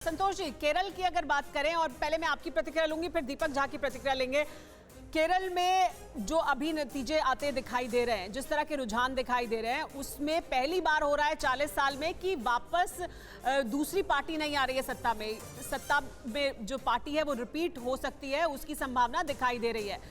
संतोष जी, केरल की अगर बात करें, और पहले मैं आपकी प्रतिक्रिया लूंगी, फिर दीपक झा की प्रतिक्रिया लेंगे। केरल में जो अभी नतीजे आते दिखाई दे रहे हैं, जिस तरह के रुझान दिखाई दे रहे हैं, उसमें पहली बार हो रहा है 40 साल में कि वापस दूसरी पार्टी नहीं आ रही है सत्ता में। सत्ता में जो पार्टी है वो रिपीट हो सकती है, उसकी संभावना दिखाई दे रही है।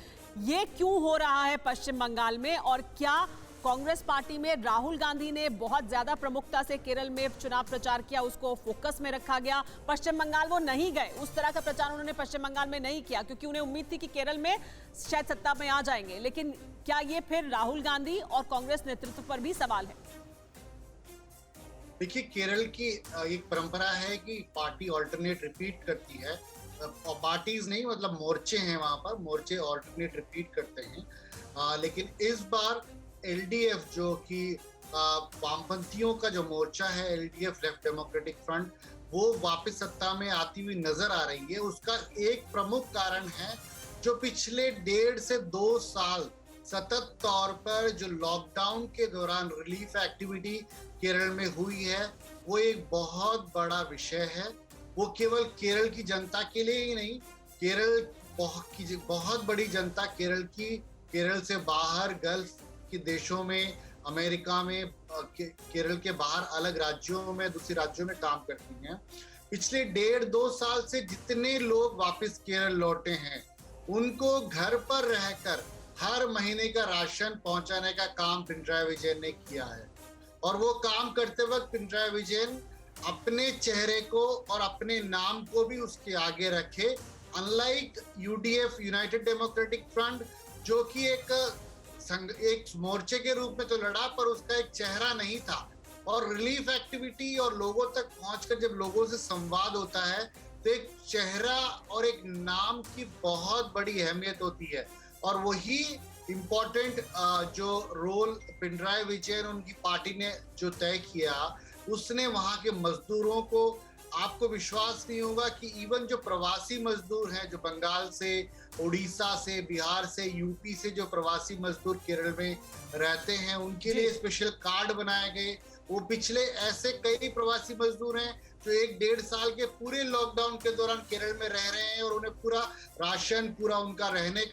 ये क्यों हो रहा है पश्चिम बंगाल में, और क्या कांग्रेस पार्टी में राहुल गांधी ने बहुत ज्यादा प्रमुखता से केरल में चुनाव प्रचार किया, उसको फोकस में रखा गया? पश्चिम बंगाल वो नहीं गए, उस तरह का प्रचार उन्होंने पश्चिम बंगाल में नहीं किया, क्योंकि उन्हें उम्मीद थी कि केरल में शायद सत्ता में आ जाएंगे। लेकिन क्या ये फिर राहुल गांधी और कांग्रेस नेतृत्व पर भी सवाल है? देखिए, केरल की एक परंपरा है कि पार्टी ऑल्टरनेट रिपीट करती है, और पार्टीज नहीं, मतलब मोर्चे हैं वहां पर, मोर्चे ऑल्टरनेट रिपीट करते हैं। लेकिन इस बार एलडीएफ, जो कि वामपंथियों का जो मोर्चा है, एलडीएफ लेफ्ट डेमोक्रेटिक फ्रंट, वो वापस सत्ता में आती हुई नजर आ रही है। उसका एक प्रमुख कारण है जो पिछले 1.5 से 2 साल सतत तौर पर जो लॉकडाउन के दौरान रिलीफ एक्टिविटी केरल में हुई है, वो एक बहुत बड़ा विषय है। वो केवल केरल की जनता के लिए ही नहीं, केरल की बहुत बड़ी जनता केरल से बाहर गल्फ के देशों में, अमेरिका में, केरल के बाहर अलग राज्यों में, दूसरे राज्यों में काम करती हैं। पिछले 1.5-2 साल से जितने लोग वापस केरल लौटे हैं, उनको घर पर रहकर हर महीने का राशन पहुंचाने का काम पिनराई विजयन ने किया है। और वो काम करते वक्त पिनराई विजयन अपने चेहरे को और अपने नाम को भी उसके आगे रखे। Unlike UDF, United democratic front, जो कि एक मोर्चे के रूप में तो लड़ा, पर उसका एक चेहरा नहीं था। और रिलीफ एक्टिविटी और लोगों तक पहुंचकर जब लोगों से संवाद होता है, तो एक चेहरा और एक नाम की बहुत बड़ी अहमियत होती है। और वही इम्पोर्टेंट जो रोल पिनराई विजयन, उनकी पार्टी ने जो तय किया, उसने वहां के मजदूरों को, आपको विश्वास नहीं होगा कि इवन जो प्रवासी मजदूर हैं, जो बंगाल से, उड़ीसा से, बिहार से, यूपी से जो प्रवासी मजदूर केरल में रहते हैं, उनके लिए स्पेशल कार्ड बनाए गए। वो पिछले ऐसे कई प्रवासी मजदूर हैं जो 1-1.5 साल के पूरे लॉकडाउन के दौरान केरल में रह रहे हैं, और उन्हें पूरा राशन, पूरा उनका रहने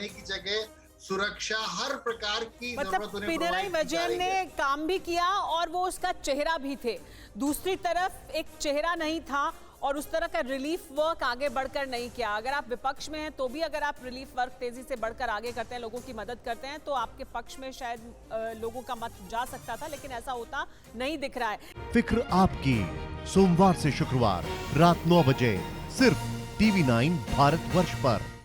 की जगह, सुरक्षा, हर प्रकार की जरूरत उन्हें पिनराई विजयन ने काम भी किया और वो उसका चेहरा भी थे। दूसरी तरफ एक चेहरा नहीं था और उस तरह का रिलीफ वर्क आगे बढ़कर नहीं किया। अगर आप विपक्ष में हैं तो भी अगर आप रिलीफ वर्क तेजी से बढ़कर आगे करते हैं, लोगों की मदद करते हैं, तो आपके पक्ष में शायद लोगों का मत जा सकता था, लेकिन ऐसा होता नहीं दिख रहा है। फिक्र आपकी, सोमवार से शुक्रवार रात 9 बजे सिर्फ TV9 भारतवर्ष पर।